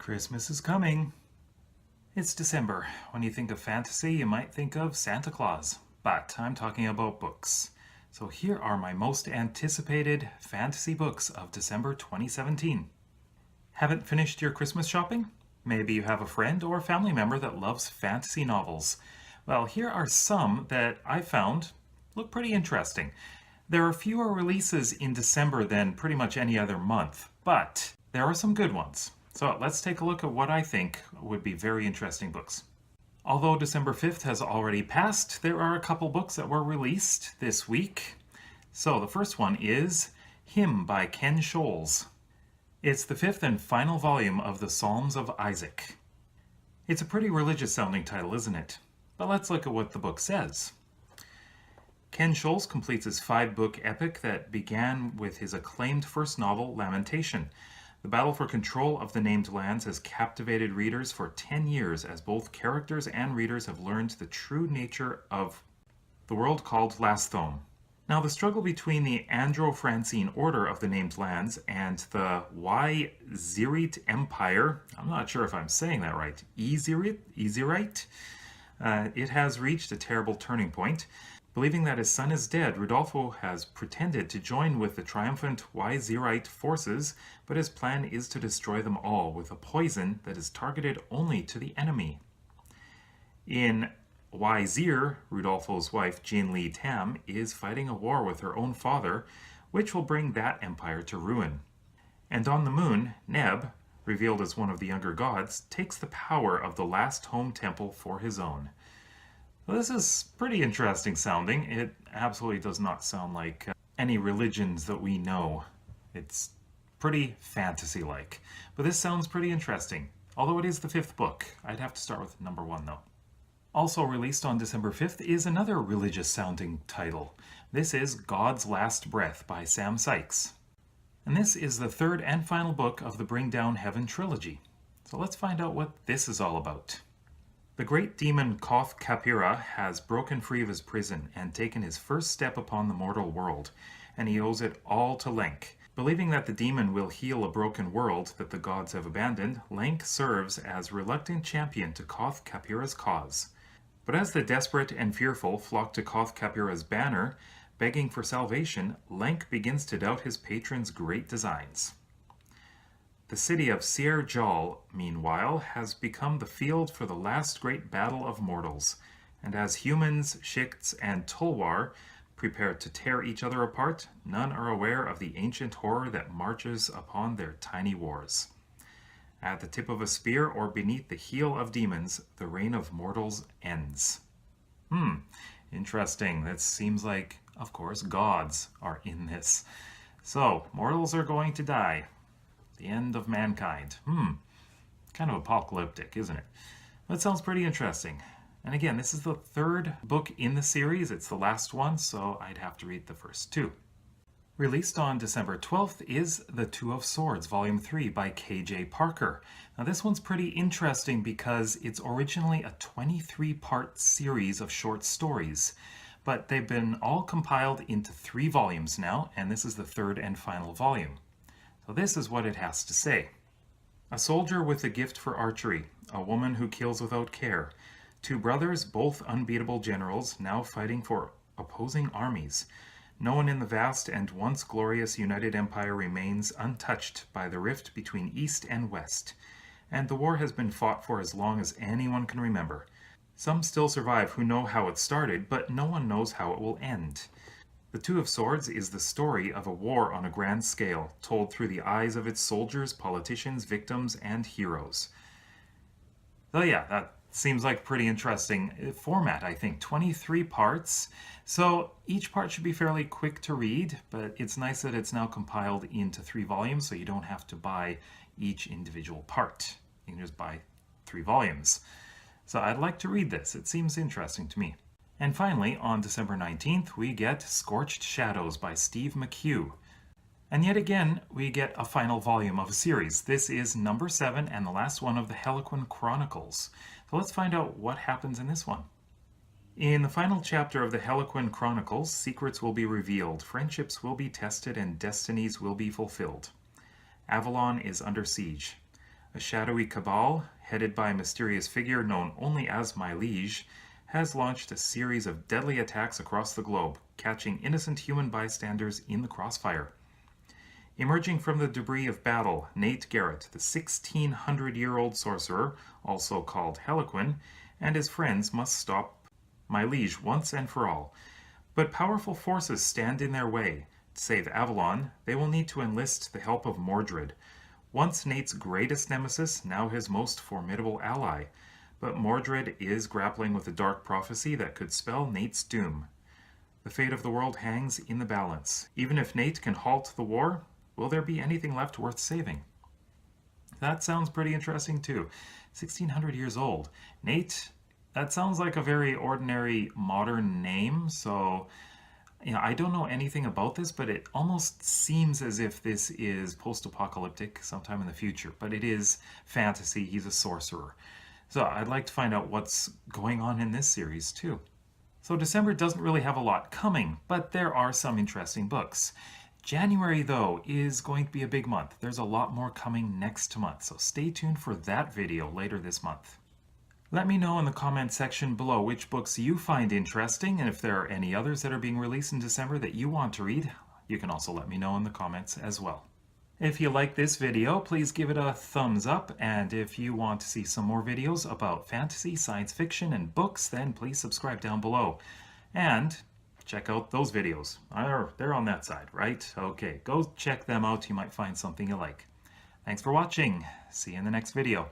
Christmas is coming. It's December. When you think of fantasy, you might think of Santa Claus. But I'm talking about books. So here are my most anticipated fantasy books of December 2017. Haven't finished your Christmas shopping? Maybe you have a friend or family member that loves fantasy novels. Well, here are some that I found look pretty interesting. There are fewer releases in December than pretty much any other month, but there are some good ones. So let's take a look at what I think would be very interesting books. Although December 5th has already passed, there are a couple books that were released this week. So the first one is Hymn by Ken Scholes. It's the fifth and final volume of the Psalms of Isaak. It's a pretty religious sounding title, isn't it? But let's look at what the book says. Ken Scholes completes his 5-book epic that began with his acclaimed first novel, Lamentation. The battle for control of the named lands has captivated readers for 10 years as both characters and readers have learned the true nature of the world called Lasthome. Now, the struggle between the Andro-Francine Order of the named lands and the Y-Zirite Empire, I'm not sure if I'm saying that right, Ezirite, it has reached a terrible turning point. Believing that his son is dead, Rodolfo has pretended to join with the triumphant Y-Zirite forces, but his plan is to destroy them all with a poison that is targeted only to the enemy. In Y-Zir, Rodolfo's wife Jean Lee Tam is fighting a war with her own father, which will bring that empire to ruin. And on the moon, Neb, revealed as one of the younger gods, takes the power of the last home temple for his own. Well, this is pretty interesting sounding. It absolutely does not sound like any religions that we know. It's pretty fantasy-like. But this sounds pretty interesting. Although it is the 5th book. I'd have to start with number 1 though. Also released on December 5th is another religious-sounding title. This is God's Last Breath by Sam Sykes. And this is the 3rd and final book of the Bring Down Heaven trilogy. So let's find out what this is all about. The great demon Koth Kapira has broken free of his prison and taken his first step upon the mortal world, and he owes it all to Lenk. Believing that the demon will heal a broken world that the gods have abandoned, Lenk serves as reluctant champion to Koth Kapira's cause. But as the desperate and fearful flock to Koth Kapira's banner, begging for salvation, Lenk begins to doubt his patron's great designs. The city of Sier Jal, meanwhile, has become the field for the last great battle of mortals, and as humans, Shikts, and Tulwar prepare to tear each other apart, none are aware of the ancient horror that marches upon their tiny wars. At the tip of a spear or beneath the heel of demons, the reign of mortals ends. Interesting. That seems like, of course, gods are in this. So, mortals are going to die. The end of mankind. Kind of apocalyptic, isn't it? That sounds pretty interesting. And again, this is the 3rd book in the series. It's the last one, so I'd have to read the first 2. Released on December 12th is The Two of Swords, Volume 3 by K.J. Parker. Now this one's pretty interesting because it's originally a 23-part series of short stories, but they've been all compiled into 3 volumes now, and this is the 3rd and final volume. So this is what it has to say. A soldier with a gift for archery, a woman who kills without care, 2 brothers, both unbeatable generals, now fighting for opposing armies. No one in the vast and once glorious United Empire remains untouched by the rift between East and West, and the war has been fought for as long as anyone can remember. Some still survive who know how it started, but no one knows how it will end. The Two of Swords is the story of a war on a grand scale, told through the eyes of its soldiers, politicians, victims, and heroes. So yeah, that seems like a pretty interesting format, I think. 23 parts, so each part should be fairly quick to read, but it's nice that it's now compiled into 3 volumes, so you don't have to buy each individual part. You can just buy 3 volumes. So I'd like to read this. It seems interesting to me. And finally, on December 19th, we get Scorched Shadows by Steve McHugh. And yet again, we get a final volume of a series. This is number 7 and the last one of the Hellequin Chronicles. So let's find out what happens in this one. In the final chapter of the Hellequin Chronicles, secrets will be revealed, friendships will be tested, and destinies will be fulfilled. Avalon is under siege. A shadowy cabal, headed by a mysterious figure known only as my liege, has launched a series of deadly attacks across the globe, catching innocent human bystanders in the crossfire. Emerging from the debris of battle, Nate Garrett, the 1600-year-old sorcerer, also called Hellequin, and his friends must stop my liege once and for all. But powerful forces stand in their way. To save Avalon, they will need to enlist the help of Mordred, once Nate's greatest nemesis, now his most formidable ally. But Mordred is grappling with a dark prophecy that could spell Nate's doom. The fate of the world hangs in the balance. Even if Nate can halt the war, will there be anything left worth saving? That sounds pretty interesting too. 1600 years old. Nate, that sounds like a very ordinary modern name, so I don't know anything about this, but it almost seems as if this is post-apocalyptic sometime in the future, but it is fantasy. He's a sorcerer. So I'd like to find out what's going on in this series too. So December doesn't really have a lot coming, but there are some interesting books. January, though, is going to be a big month. There's a lot more coming next month, so stay tuned for that video later this month. Let me know in the comment section below which books you find interesting, and if there are any others that are being released in December that you want to read, you can also let me know in the comments as well. If you like this video, please give it a thumbs up, and if you want to see some more videos about fantasy, science fiction, and books, then please subscribe down below. And check out those videos. They're on that side, right? Okay, go check them out. You might find something you like. Thanks for watching. See you in the next video.